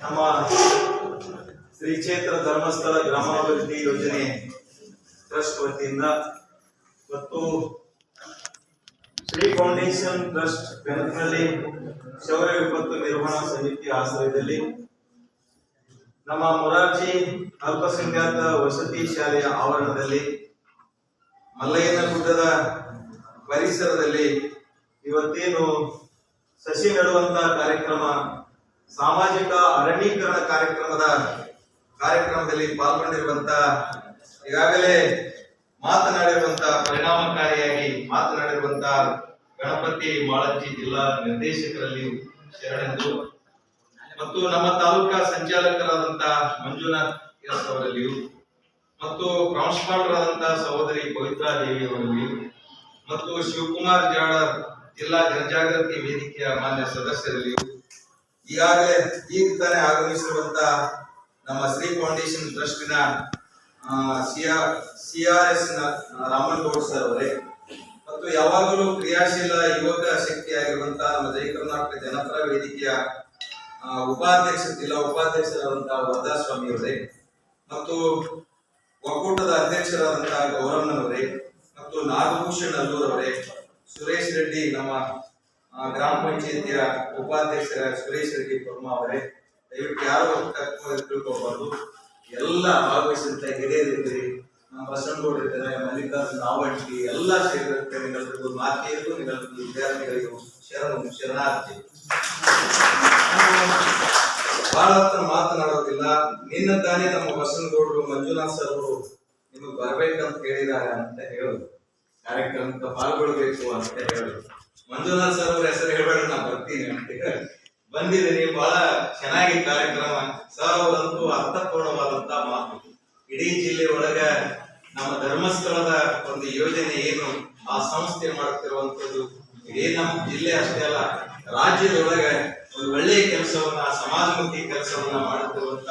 ನಮ್ಮ ಶ್ರೀ ಕ್ಷೇತ್ರ ಧರ್ಮಸ್ಥಳ ಗ್ರಾಮಾಭಿವೃದ್ಧಿ ಯೋಜನೆ ಟ್ರಸ್ಟ್ ವತಿಯಿಂದ ಮತ್ತು ಶ್ರೀ ಫೌಂಡೇಶನ್ ಟ್ರಸ್ಟ್ ಬೆಂಗಳೂರಿನಲ್ಲಿ ಶೌರ್ಯ ವಿಪತ್ತು ನಿರ್ವಹಣಾ ಸಮಿತಿ ಆಶ್ರಯದಲ್ಲಿ ನಮ್ಮ ಮೊರಾರ್ಜಿ ಅಲ್ಪಸಂಖ್ಯಾತ ವಸತಿ ಶಾಲೆಯ ಆವರಣದಲ್ಲಿ ಮಲ್ಲಯ್ಯನ ಗುಡ್ಡದ ಪರಿಸರದಲ್ಲಿ ಇವತ್ತೇನು ಸಸಿ ನೆಡುವಂತಹ ಕಾರ್ಯಕ್ರಮ, ಸಾಮಾಜಿಕ ಅರಣ್ಯೀಕರಣ ಕಾರ್ಯಕ್ರಮದಲ್ಲಿ ಪಾಲ್ಗೊಂಡಿರುವಂತಹ ಈಗಾಗಲೇ ಪರಿಣಾಮಕಾರಿಯಾಗಿ ಮಾತನಾಡಿರುವಂತಹ ಗಣಪತಿ ಮಾಳಜ್ಜಿ ಜಿಲ್ಲಾ ನಿರ್ದೇಶಕರಲ್ಲಿ ಶರಣೆಂದು ಮತ್ತು ನಮ್ಮ ತಾಲೂಕಾ ಸಂಚಾಲಕರಾದಂತಹ ಮಂಜುನಾಥ್ ಎಸ್ ಅವರಲ್ಲಿಯೂ ಮತ್ತು ಪ್ರಾಂಶುಪಾಲರಾದಂತಹ ಸಹೋದರಿ ಪವಿತ್ರಾ ದೇವಿ ಅವರಲ್ಲಿಯೂ ಮತ್ತು ಶಿವಕುಮಾರ್ ಜಾಡರ್ ಜಿಲ್ಲಾ ಜನಜಾಗೃತಿ ವೇದಿಕೆಯ ಮಾನ್ಯ ಸದಸ್ಯರಲ್ಲಿಯೂ ಈಗಾಗಲೇ ಈಗ ತಾನೇ ಆಗಮಿಸಿರುವಂತಹ ನಮ್ಮ ಶ್ರೀ ಫೌಂಡೇಶನ್ ಟ್ರಸ್ಟಿನ CRS ರಾಮನಗೌಡ್ ಸರ್ ಅವರೇ ಮತ್ತು ಯಾವಾಗಲೂ ಕ್ರಿಯಾಶೀಲ ಯುವಕ ಶಕ್ತಿಯಾಗಿರುವಂತಹ ನಮ್ಮ ಜಯ ಕರ್ನಾಟಕ ಜನಪರ ವೇದಿಕೆಯ ಜಿಲ್ಲಾ ಉಪಾಧ್ಯಕ್ಷರಾದಂತಹ ವರದಾಸ್ವಾಮಿ ಅವರೇ ಮತ್ತು ಒಕ್ಕೂಟದ ಅಧ್ಯಕ್ಷರಾದಂತಹ ಗೌರಮ್ಮನವರೇ ಮತ್ತು ನಾಗಭೂಷಣ್ ಅಲ್ಲೂರ್ ಅವರೇ, ಸುರೇಶ್ ರೆಡ್ಡಿ ನಮ್ಮ ಗ್ರಾಮ ಪಂಚಾಯತಿಯ ಉಪಾಧ್ಯಕ್ಷರ ಸುರೇಶ್ ರೆಡ್ಡಿ ಪರ್ಮ ಅವರೇ, ದಯವಿಟ್ಟು ಯಾರು ತಿಳ್ಕೊಬಾರ್ದು. ಎಲ್ಲ ಭಾಗವಹಿಸಿದಂತ ಹಿರಿಯರಿದ್ದೀರಿ, ನಮ್ಮ ಬಸವನಗೌಡ ಇದ್ದಾರೆ, ಮಲ್ಲಿಕಾರ್ಜುನ ನಾವಟ್ಟಿ, ಎಲ್ಲ ಸೇರಿದಂತೆ ನಿಗಲ್ರಿಗೂ ಮಾತೆಯರಿಗೂ ನಿಗಲ್ರಿಗೂ ವಿದ್ಯಾರ್ಥಿಗಳಿಗೂ ಶರಣಾರ್ಥಿ. ಬಹಳ ಮಾತನಾಡೋದಿಲ್ಲ. ನಿನ್ನ ತಾನೇ ನಮ್ಮ ಬಸವನಗೌಡರು ಮಂಜುನಾಥ್ ಸರ್ ಅವರು ನಿಮಗೆ ಬರ್ಬೇಕಂತ ಹೇಳಿದ್ದಾರೆ ಅಂತ ಹೇಳುದು, ಕಾರ್ಯಕ್ರಮಕ್ಕೆ ಪಾಲ್ಗೊಳ್ಬೇಕು ಅಂತ ಹೇಳುದು. ಮಂಜುನಾಥ್ ಸರ್ ಅವ್ರ ಹೆಸರು ಹೇಳ್ಬೇಡ, ನಾ ಬರ್ತೀನಿ ಅಂತ ಹೇಳಿ ಬಂದಿದ್ದೀನಿ. ಬಹಳ ಚೆನ್ನಾಗಿ ಕಾರ್ಯಕ್ರಮ. ಸರ್ ಅವರಂತೂ ಅರ್ಥಪೂರ್ಣವಾದಂತ ಮಾತು. ಇಡೀ ಜಿಲ್ಲೆ ಒಳಗ ನಮ್ಮ ಧರ್ಮಸ್ಥಳದ ಒಂದು ಯೋಜನೆ ಏನು ಆ ಸಂಸ್ಥೆ ಮಾಡುತ್ತಿರುವಂತದ್ದು ಇಡೀ ನಮ್ಮ ಜಿಲ್ಲೆ ಅಷ್ಟೇ ಅಲ್ಲ, ರಾಜ್ಯದೊಳಗ ಒಂದು ಒಳ್ಳೆಯ ಕೆಲಸವನ್ನ, ಸಮಾಜಮುಖಿ ಕೆಲಸವನ್ನ ಮಾಡುತ್ತಿರುವಂತ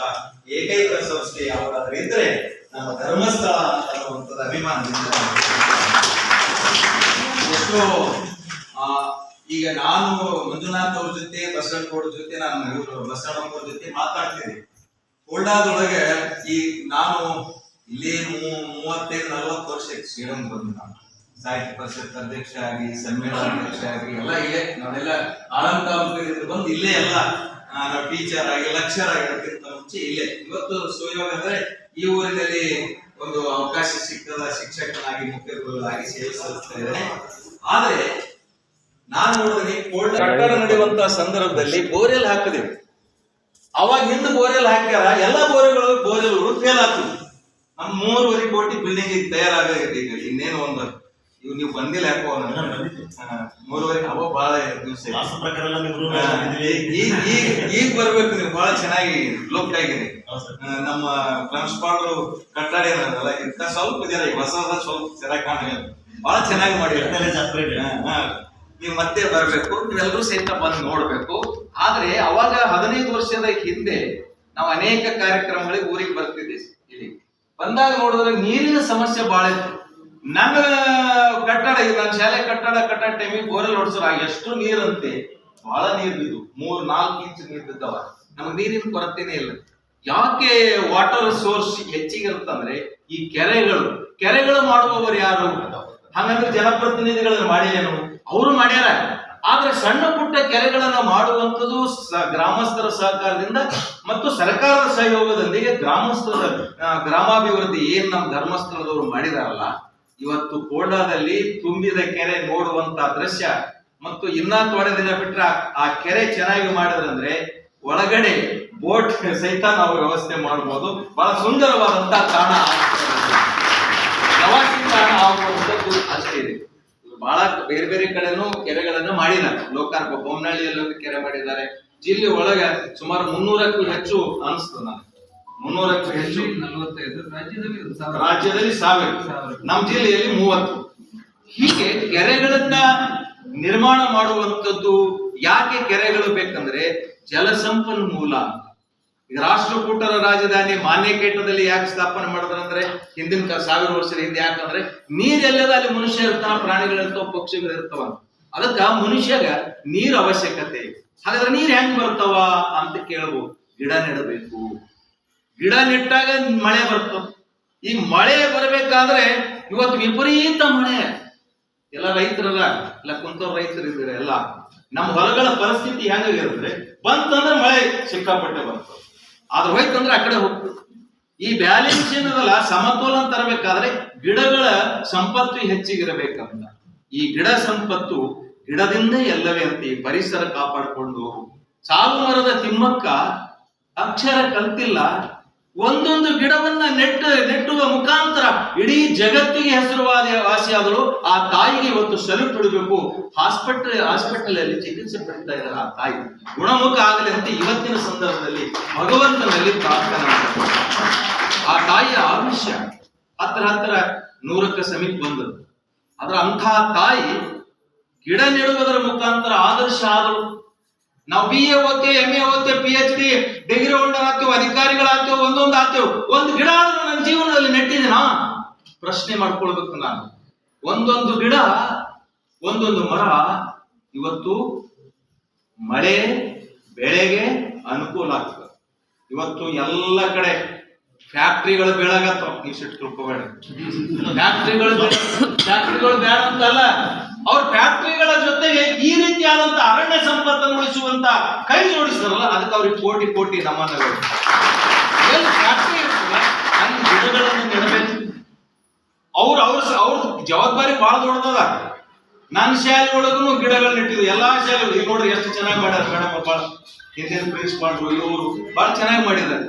ಏಕೈಕ ಸಂಸ್ಥೆ ಯಾವುದಾದ್ರೂ ಇದ್ರೆ ನಮ್ಮ ಧರ್ಮಸ್ಥಳ ಅನ್ನುವಂಥದ್ದು ಅಭಿಮಾನದಿಂದ. ಎಷ್ಟೋ ಈಗ ನಾನು ಮಂಜುನಾಥ್ ಅವ್ರ ಜೊತೆ, ಬಸವನಗೌಡ ಜೊತೆ, ನಾನು ಬಸವಣ್ಣವ್ರ ಜೊತೆ ಮಾತಾಡ್ತೀನಿ. ಕೋಲ್ಡಾದೊಳಗೆ ಈ ನಾನು ಇಲ್ಲಿ 35-40 ವರ್ಷಕ್ಕೆ ಶ್ರೀರಂಗ ಬಂದು ನಾನು ಸಾಹಿತ್ಯ ಪರಿಷತ್ ಅಧ್ಯಕ್ಷ ಆಗಿ, ಸಮ್ಮೇಳನ ಅಧ್ಯಕ್ಷ ಆಗಿ ಎಲ್ಲ ಇಲ್ಲೇ ನಾವೆಲ್ಲ ಆಳಂಕಾಲದಿಂದ ಬಂದು ಇಲ್ಲೇ ಎಲ್ಲ ನಾವು ಟೀಚರ್ ಆಗಿ, ಲೆಕ್ಚರ್ ಆಗಿರೋದಕ್ಕಿಂತ ಮುಂಚೆ ಇಲ್ಲೇ. ಇವತ್ತು ಸುಯೋಗ ಅಂದ್ರೆ ಈ ಊರಿನಲ್ಲಿ ಒಂದು ಅವಕಾಶ ಸಿಕ್ಕದ ಶಿಕ್ಷಕನಾಗಿ, ಮುಖ್ಯ ಗುರುಗಳಾಗಿ ಸೇವೆ ಸಲ್ಲಿಸ್ತಾ ಇದ್ದೇನೆ. ಆದ್ರೆ ನಾನು ನೋಡಿದ್ರೆ ಕಟ್ಟಡ ನಡೆಯುವಂತಹ ಸಂದರ್ಭದಲ್ಲಿ ಬೋರೆಲ್ ಹಾಕಿದೆವು. ಅವಾಗ ಹಿಂದೆ ಬೋರೆಲ್ ಹಾಕ್ಯಾರ, ಎಲ್ಲ ಬೋರೆಲ್ಗಳು ಫೇಲ್ ಆಗ್ತದೆ. ನಮ್ಮ 3.5 ಕೋಟಿ ಬಿಲ್ಡಿಂಗ್ ತಯಾರಾಗೈತೆ. ಈಗ ಇನ್ನೇನು ಒಂದು ನೀವು ಬಂದಿಲ್ಲ ಯಾಕೋ 3.5 ಅವ ಬಹಳ ದಿವಸ ಈಗ ಬರ್ಬೇಕು. ನೀವು ಬಹಳ ಚೆನ್ನಾಗಿ ಲೋಕ್ ಆಗಿದೆ. ನಮ್ಮ ಪ್ರಾಂಶುಪಾಲರು ಕಟ್ಟಡ ಏನಲ್ಲ ಇಂತ ಸ್ವಲ್ಪ ಜನ ಹೊಸ ಸ್ವಲ್ಪ ಚೆನ್ನಾಗಿ ಕಾಣಿಲ್ಲ, ಬಹಳ ಚೆನ್ನಾಗಿ ಮಾಡಿದ್ದಾರೆ. ನೀವು ಮತ್ತೆ ಬರ್ಬೇಕು, ನೀವೆಲ್ಲರೂ ಸಹಿತ ಬಂದು ನೋಡ್ಬೇಕು. ಆದ್ರೆ ಅವಾಗ 15 ವರ್ಷದ ಹಿಂದೆ ನಾವು ಅನೇಕ ಕಾರ್ಯಕ್ರಮಗಳಿಗೆ ಊರಿಗೆ ಬರ್ತಿದ್ವಿ. ಇಲ್ಲಿ ಬಂದಾಗ ನೋಡಿದ್ರೆ ನೀರಿನ ಸಮಸ್ಯೆ ಬಹಳ ಇತ್ತು. ನನ್ನ ಕಟ್ಟಡ, ನನ್ನ ಶಾಲೆ ಕಟ್ಟಡ ಟೈಮಿಗೆ ಬೋರೆಲ್ ಹೊಡ್ಸೋರು ಎಷ್ಟು ನೀರಂತೆ, ಬಹಳ ನೀರು ಬಿದ್ದು 3-4 ಇಂಚ್ ನೀರು ಬಿದ್ದವ. ನಮ್ಗೆ ನೀರಿನ ಕೊರತೆನೇ ಇಲ್ಲ. ಯಾಕೆ ವಾಟರ್ ಸೋರ್ಸ್ ಹೆಚ್ಚಿಗೆ ಇರುತ್ತಂದ್ರೆ ಈ ಕೆರೆಗಳು ಮಾಡುವವರು ಯಾರು? ಹಾಗಂದ್ರೆ ಜನಪ್ರತಿನಿಧಿಗಳನ್ನ ಮಾಡಿದೇನು? ಅವರು ಮಾಡ್ಯಾರ. ಆದ್ರೆ ಸಣ್ಣ ಪುಟ್ಟ ಕೆರೆಗಳನ್ನ ಮಾಡುವಂಥದ್ದು ಗ್ರಾಮಸ್ಥರ ಸಹಕಾರದಿಂದ ಮತ್ತು ಸರ್ಕಾರದ ಸಹಯೋಗದೊಂದಿಗೆ ಗ್ರಾಮಾಭಿವೃದ್ಧಿ ಏನ್ ನಮ್ಮ ಧರ್ಮಸ್ಥಳದವರು ಮಾಡಿದಾರಲ್ಲ, ಇವತ್ತು ಕೋಲ್ಡಾದಲ್ಲಿ ತುಂಬಿದ ಕೆರೆ ನೋಡುವಂತ ದೃಶ್ಯ ಮತ್ತು ಇನ್ನ ತೊಡೆ ದಿನ ಬಿಟ್ರೆ ಆ ಕೆರೆ ಚೆನ್ನಾಗಿ ಮಾಡಿದ್ರಂದ್ರೆ ಒಳಗಡೆ ಬೋಟ್ ಸಹಿತ ನಾವು ವ್ಯವಸ್ಥೆ ಮಾಡಬಹುದು. ಬಹಳ ಸುಂದರವಾದಂತಹ ತಾಣ, ಪ್ರವಾಸಿ ತಾಣ ಆಗುವಂಥದ್ದು ಅಷ್ಟೇ ಇದೆ. ಬಹಳ ಬೇರೆ ಬೇರೆ ಕಡೆನೂ ಕೆರೆಗಳನ್ನ ಮಾಡಿದ್ದಾರೆ. ಲೋಕಾರ್ಪ ಬೊಮ್ಮನಹಳ್ಳಿಯಲ್ಲಿ ಕೆರೆ ಮಾಡಿದ್ದಾರೆ. ಜಿಲ್ಲೆ ಒಳಗ ಸುಮಾರು 300ಕ್ಕೂ ಹೆಚ್ಚು ಅನಿಸ್ತದೆ. ನಾನು 300ಕ್ಕೂ ಹೆಚ್ಚು, 45 ರಾಜ್ಯದಲ್ಲಿ 1000, ನಮ್ಮ ಜಿಲ್ಲೆಯಲ್ಲಿ 30. ಹೀಗೆ ಕೆರೆಗಳನ್ನ ನಿರ್ಮಾಣ ಮಾಡುವಂಥದ್ದು. ಯಾಕೆ ಕೆರೆಗಳು ಬೇಕಂದ್ರೆ ಜಲಸಂಪನ್ಮೂಲ. ಈಗ ರಾಷ್ಟ್ರಕೂಟರ ರಾಜಧಾನಿ ಮಾನ್ಯಕೇಟದಲ್ಲಿ ಯಾಕೆ ಸ್ಥಾಪನೆ ಮಾಡಿದ್ರಂದ್ರೆ ಹಿಂದಿನ 1000 ವರ್ಷದ ಹಿಂದೆ, ಯಾಕಂದ್ರೆ ನೀರೆಲ್ಲದ ಅಲ್ಲಿ ಮನುಷ್ಯ ಇರ್ತಾನ, ಪ್ರಾಣಿಗಳಿರ್ತಾವ, ಪಕ್ಷಿಗಳು ಇರ್ತಾವ. ಅದಕ್ಕ ಮನುಷ್ಯಗ ನೀರ್ ಅವಶ್ಯಕತೆ. ಹಾಗಾದ್ರೆ ನೀರ್ ಹೆಂಗ್ ಬರ್ತಾವ ಅಂತ ಕೇಳ್ಬೋದು. ಗಿಡ ನೆಡಬೇಕು. ಗಿಡ ನೆಟ್ಟಾಗ ಮಳೆ ಬರ್ತದೆ. ಈ ಮಳೆ ಬರಬೇಕಾದ್ರೆ ಇವತ್ತು ವಿಪರೀತ ಮಳೆ. ಎಲ್ಲ ರೈತರಲ್ಲ, ಎಲ್ಲ ಕುಂತವ್ರ ರೈತರು ಇದ್ದಾರೆ. ಎಲ್ಲ ನಮ್ಮ ಹೊಲಗಳ ಪರಿಸ್ಥಿತಿ ಹೆಂಗಾಗಿರುತ್ತೆ, ಬಂತಂದ್ರೆ ಮಳೆ ಸಿಕ್ಕಾಪಟ್ಟೆ ಬರ್ತದೆ, ಆದ್ರೆ ಹೋಯ್ತಂದ್ರೆ ಆ ಕಡೆ ಹೋಗ್ತದೆ. ಈ ಬ್ಯಾಲೆನ್ಸ್ ಏನದಲ್ಲ, ಸಮತೋಲನ ತರಬೇಕಾದ್ರೆ ಗಿಡಗಳ ಸಂಪತ್ತು ಹೆಚ್ಚಿಗಿರಬೇಕಂತ. ಈ ಗಿಡ ಸಂಪತ್ತು ಗಿಡದಿಂದ ಎಲ್ಲವೇ ಅಂತ ಈ ಪರಿಸರ ಕಾಪಾಡಿಕೊಂಡು, ಸಾಲು ಮರದ ತಿಮ್ಮಕ್ಕ ಅಕ್ಷರ ಕಲ್ತಿಲ್ಲ, ಒಂದೊಂದು ಗಿಡವನ್ನ ನೆಟ್ಟುವ ಮುಖಾಂತರ ಇಡೀ ಜಗತ್ತಿಗೆ ವಾಸಿಯಾದಳು. ಆ ತಾಯಿಗೆ ಇವತ್ತು ಸಲ್ಯೂಟ್ ಹೊಡಿಬೇಕು. ಹಾಸ್ಪಿಟಲ್ ಅಲ್ಲಿ ಚಿಕಿತ್ಸೆ ಪಡಿತಾ ಇದ್ದಾರೆ. ಆ ತಾಯಿ ಗುಣಮುಖ ಆಗಲಿ ಅಂತ ಇವತ್ತಿನ ಸಂದರ್ಭದಲ್ಲಿ ಭಗವಂತನಲ್ಲಿ ಪ್ರಾರ್ಥನೆ ಮಾಡ್ತಾರೆ. ಆ ತಾಯಿಯ ಆಯುಷ್ಯ ಹತ್ರ 100ಕ್ಕೆ ಸಮೀಪ ಬಂದದ್ದು. ಆದ್ರೆ ಅಂಥ ತಾಯಿ ಗಿಡ ನೆಡುವುದರ ಮುಖಾಂತರ ಆದರ್ಶ ಆದಳು. ನಾವು BA ಓದ್ತೇವೆ, MA ಓದ್ತೇವೆ, PhD ಡಿಗ್ರಿ ಹೋಲ್ಡರ್ ಆಗ್ತೇವೆ, ಅಧಿಕಾರಿಗಳಾಗ್ತೇವೆ, ಒಂದೊಂದು ಆಗ್ತೇವೆ. ಒಂದು ಗಿಡ ಆದ್ರೂ ನನ್ನ ಜೀವನದಲ್ಲಿ ನೆಟ್ಟಿದ್ದೀನಾ ಪ್ರಶ್ನೆ ಮಾಡ್ಕೊಳ್ಬೇಕು ನಾನು. ಒಂದೊಂದು ಗಿಡ, ಒಂದೊಂದು ಮರ ಇವತ್ತು ಮಳೆ ಬೆಳೆಗೆ ಅನುಕೂಲ ಆಗ್ತದೆ. ಇವತ್ತು ಎಲ್ಲ ಕಡೆ ಫ್ಯಾಕ್ಟ್ರಿಗಳು ಬೆಳಗತ್ತವ. ನೀವು ಸಿಟ್ಟು ತಿಳ್ಕೋಬೇಡ, ಫ್ಯಾಕ್ಟ್ರಿಗಳು ಬೇಡ ಅಂತಲ್ಲ, ಅವ್ರ ಫ್ಯಾಕ್ಟ್ರಿಗಳ ಜೊತೆಗೆ ಈ ರೀತಿಯಾದಂತ ಅರಣ್ಯ ಸಂಪತ್ತನ್ನು ಉಳಿಸುವಂತ ಕೈ ಜೋಡಿಸ್ತಾರಲ್ಲ, ಅದಕ್ಕೆ ಅವ್ರಿಗೆ ಕೋಟಿ ಕೋಟಿ ನಮನಗಳು. ಫ್ಯಾಕ್ಟ್ರಿ ಇರ್ತದೆ, ಅಲ್ಲಿ ಗಿಡಗಳನ್ನು ನೆಡಬೇಕು. ಅವ್ರ ಜವಾಬ್ದಾರಿ ಬಹಳ ದೊಡ್ಡದ. ನನ್ನ ಶಾಲೆ ಒಳಗೂ ಗಿಡಗಳು ನೆಟ್ಟಿದ್ವು. ಎಲ್ಲಾ ಶಾಲೆಗಳು ಈಗ ನೋಡ್ರಿ ಎಷ್ಟು ಚೆನ್ನಾಗಿ ಮಾಡ್ಯಾರ ಮೇಡಮ್, ಬಹಳ ಹಿಂದಿನ ಪ್ರಿನ್ಸಿಪಾಲ್ರು ಇವರು ಬಹಳ ಚೆನ್ನಾಗಿ ಮಾಡಿದ್ದಾರೆ.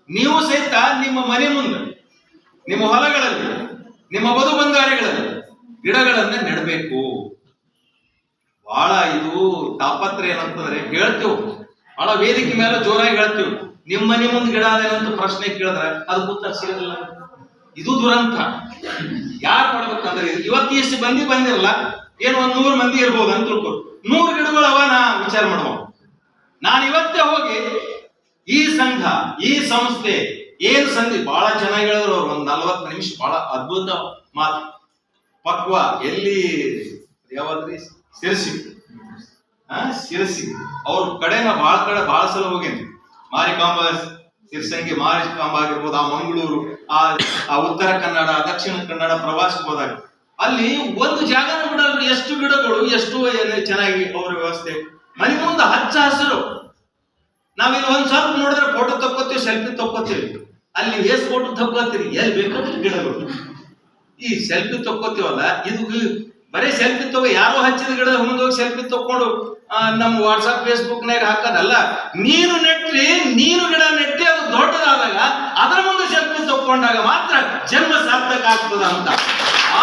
ನೀವು ಸಹಿತ ನಿಮ್ಮ ಮನೆ ಮುಂದೆ, ನಿಮ್ಮ ಹೊಲಗಳಲ್ಲಿ, ನಿಮ್ಮ ಬದು ಬಂಗಾರಗಳಲ್ಲಿ ಗಿಡಗಳನ್ನ ನೆಡಬೇಕು. ಬಹಳ ಇದು ತಾಪತ್ರೆ ಏನಂತಂದ್ರೆ ಹೇಳ್ತೇವೆ, ಬಹಳ ವೇದಿಕೆ ಮೇಲೆ ಜೋರಾಗಿ ಹೇಳ್ತೇವೆ. ನಿಮ್ಮ ಮನೆ ಮುಂದೆ ಗಿಡ ಅದೇನಂತ ಪ್ರಶ್ನೆ ಕೇಳಿದ್ರೆ ಅದಕ್ಕೆ ಉತ್ತರ ಸಿಗೋದಿಲ್ಲ. ಇದು ದುರಂತ. ಯಾರು ಮಾಡ್ಬೇಕಂದ್ರೆ ಇವತ್ತು ಎಷ್ಟು ಬಂದಿರಲ್ಲ, ಏನು 100 ಮಂದಿ ಇರ್ಬೋದು ಅಂತ ತಿಳ್ಕೊ, 100 ಗಿಡಗಳವ ನಾ ವಿಚಾರ ಮಾಡುವ. ನಾನು ಇವತ್ತೇ ಹೋಗಿ ಈ ಸಂಘ, ಈ ಸಂಸ್ಥೆ ಏನ್ ಸಂಧಿ ಬಹಳ ಚೆನ್ನಾಗಿ ಹೇಳಿದ್ರು ಅವ್ರು. ಒಂದು 40 ನಿಮಿಷ ಬಹಳ ಅದ್ಭುತ ಮಾತು. ಪಕ್ವ ಎಲ್ಲಿ ಯಾವಾದ್ರಿ ಸಿರಸಿ ಅವ್ರ ಕಡೆ ನಾ ಬಹಳ ಸಲ ಹೋಗೇನಿ. ಮಾರಿಕಾಂಬ ಸಿರ್ಸಂಗಿ ಮಾರಿಕಾಂಬ ಆಗಿರ್ಬೋದು, ಆ ಮಂಗಳೂರು, ಆ ಉತ್ತರ ಕನ್ನಡ, ದಕ್ಷಿಣ ಕನ್ನಡ ಪ್ರವಾಸಕ್ಕೆ ಹೋದಾಗ ಅಲ್ಲಿ ಒಂದು ಜಾಗನ ಬಿಡಲ್ರಿ. ಎಷ್ಟು ಗಿಡಗಳು, ಎಷ್ಟು ಚೆನ್ನಾಗಿ ಅವ್ರ ವ್ಯವಸ್ಥೆ. ಮನೆ ಮುಂದೆ ಹಚ್ಚ ಹಸಿರು. ನಾವಿಲ್ಲಿ ಒಂದ್ ಸ್ವಲ್ಪ ನೋಡಿದ್ರೆ ಫೋಟೋ ತಕ್ಕೋತೀವಿ, ಸೆಲ್ಫಿ ತಕ್ಕೋತೀವಿ. ಅಲ್ಲಿ ಏಸ್ ಫೋಟೋ ತಕ್ಕೋತೀರಿ, ಎಲ್ಲಿ ಬೇಕಾದ್ರೆ ಗಿಡಗಳು. ಈ ಸೆಲ್ಫಿ ತಕ್ಕೋತೀವಲ್ಲ, ಇದು ಬರೀ ಸೆಲ್ಫಿ ತಗೋ, ಯಾರೋ ಹಚ್ಚಿದ ಗಿಡದ ಮುಂದೋಗಿ ಸೆಲ್ಫಿ ತಕ್ಕೊಂಡು ನಮ್ಮ ವಾಟ್ಸ್ಆಪ್ ಫೇಸ್ಬುಕ್ನಾಗ ಹಾಕೋದಲ್ಲ. ನೀನು ಗಿಡ ನೆಟ್ಟಿ ಅದು ದೊಡ್ಡದಾದಾಗ ಅದರ ಮುಂದೆ ಸೆಲ್ಫಿ ತಕ್ಕೊಂಡಾಗ ಮಾತ್ರ ಜನ್ಮ ಸಾರ್ಥಕ ಆಗ್ತದ ಅಂತ. ಆ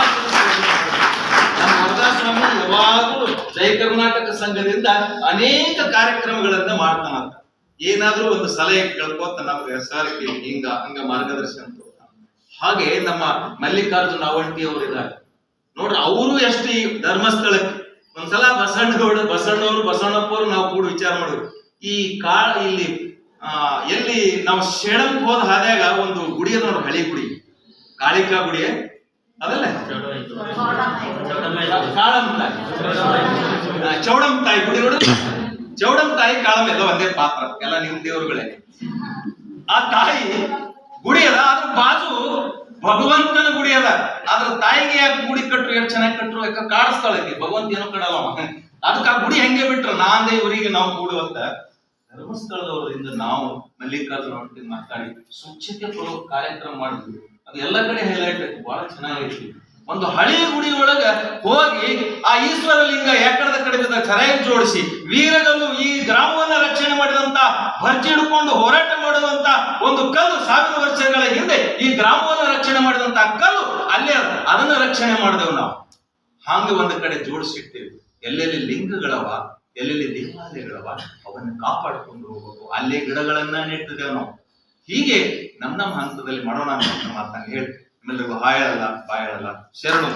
ನಮ್ಮ ವರದಾಸ್ವಾಮಿ ಯಾವಾಗಲೂ ಜಯ ಕರ್ನಾಟಕ ಸಂಘದಿಂದ ಅನೇಕ ಕಾರ್ಯಕ್ರಮಗಳನ್ನ ಮಾಡ್ತಾನಂತ. ಏನಾದ್ರೂ ಒಂದು ಸಲಹೆ ಕೇಳ್ಕೋತ ನಮ್ಗೆ ಸರ್ ಹಂಗ ಮಾರ್ಗದರ್ಶನ. ಹಾಗೆ ನಮ್ಮ ಮಲ್ಲಿಕಾರ್ಜುನ ಅವಂಟಿ ಅವರು ಇದ್ದಾರೆ ನೋಡ್ರಿ, ಅವರು ಎಷ್ಟು ಈ ಧರ್ಮಸ್ಥಳಕ್ಕೆ ಒಂದ್ಸಲ ಬಸವಣ್ಣಪ್ಪರು ನಾವು ಕೂಡ ವಿಚಾರ ಮಾಡಿದ್ವಿ. ಈ ಇಲ್ಲಿ ಎಲ್ಲಿ ನಾವು ಶೇಡಂಗ್ ಹೋದ ಹಾದ್ಯಾಗ ಒಂದು ಗುಡಿ ಅದ ನೋಡ್ರಿ, ಹಳಿ ಗುಡಿ, ಕಾಳಿಕಾ ಗುಡಿ ಅದಲ್ಲ, ಚೌಡಮ್ಮ ತಾಯಿ ಗುಡಿ ನೋಡಿ. ಚೌಡಮ್ಮ ತಾಯಿ ಕಾಳಮ್ಮ ಎಲ್ಲ ಒಂದೇ ಪಾತ್ರ, ಎಲ್ಲ ನಿಮ್ ದೇವರುಗಳೇ. ಆ ತಾಯಿ ಗುಡಿ ಅದ, ಅದ್ರ ಬಾಜು ಭಗವಂತನ ಗುಡಿ ಅದ. ಅದ್ರ ತಾಯಿಗೆ ಯಾಕೆ ಗುಡಿ ಕಟ್ರು, ಎಷ್ಟು ಚೆನ್ನಾಗಿ ಕಟ್ರು, ಯಾಕೆ ಕಾಡಿಸ್ತಾಳೆ ಭಗವಂತ ಏನೋ ಕಡಲ್ಲ. ಅದಕ್ಕೆ ಆ ಗುಡಿ ಹೆಂಗೆ ಬಿಟ್ರು, ನಾಂದೇ ಇವರಿಗೆ ನಾವು ಕೂಡುವಂತ ಧರ್ಮಸ್ಥಳದವರಿಂದ ನಾವು ಮಲ್ಲಿಕಾರ್ಜುನ ಒಟ್ಟಿಗೆ ಮಾತಾಡಿ ಸ್ವಚ್ಛತೆ ಕೊಡೋ ಕಾರ್ಯಕ್ರಮ ಮಾಡಿದ್ವಿ. ಅದು ಎಲ್ಲ ಕಡೆ ಹೈಲೈಟ್ ಆಯ್ತು, ಬಹಳ ಚೆನ್ನಾಗೈತಿ. ಒಂದು ಹಳಿ ಗುಡಿ ಒಳಗ ಹೋಗಿ ಆ ಈಶ್ವರ ಲಿಂಗ ಯಾಕಡೆ ಕಡೆ ಬಿದ್ದ ಕರೆಗೆ ಜೋಡಿಸಿ ವೀರಗಲ್ಲು ಈ ಗ್ರಾಮವನ್ನ ರಕ್ಷಣೆ ಮಾಡಿದಂತ, ಭರ್ಜಿ ಹಿಡ್ಕೊಂಡು ಹೋರಾಟ ಮಾಡುವಂತ ಒಂದು ಕಲ್ಲು, 1000 ವರ್ಷಗಳ ಹಿಂದೆ ಈ ಗ್ರಾಮವನ್ನ ರಕ್ಷಣೆ ಮಾಡಿದಂತ ಕಲ್ಲು ಅಲ್ಲೇ ಅದನ್ನ ರಕ್ಷಣೆ ಮಾಡಿದೆವು ನಾವು. ಹಾಗೆ ಒಂದು ಕಡೆ ಜೋಡಿಸಿಟ್ಟೇವೆ. ಎಲ್ಲೆಲ್ಲಿ ಲಿಂಗಗಳವ, ಎಲ್ಲೆಲ್ಲಿ ದೇವಾಲಯಗಳವ ಅವನ್ನ ಕಾಪಾಡಿಕೊಂಡು ಹೋಗ್ಬೇಕು. ಅಲ್ಲೇ ಗಿಡಗಳನ್ನ ನೆಟ್ಟಿದ್ದೇವೆ ನಾವು. ಹೀಗೆ ನಮ್ಮ ಹಂತದಲ್ಲಿ ಮಾಡೋಣ ಅಂತ ಮಾತನ್ನ ಹೇಳಿ ನಿಮ್ಮೆಲ್ಲರಿಗೂ ಹಾಯಲ್ಲ ಬಾಯಲ್ಲ ಶರಣು.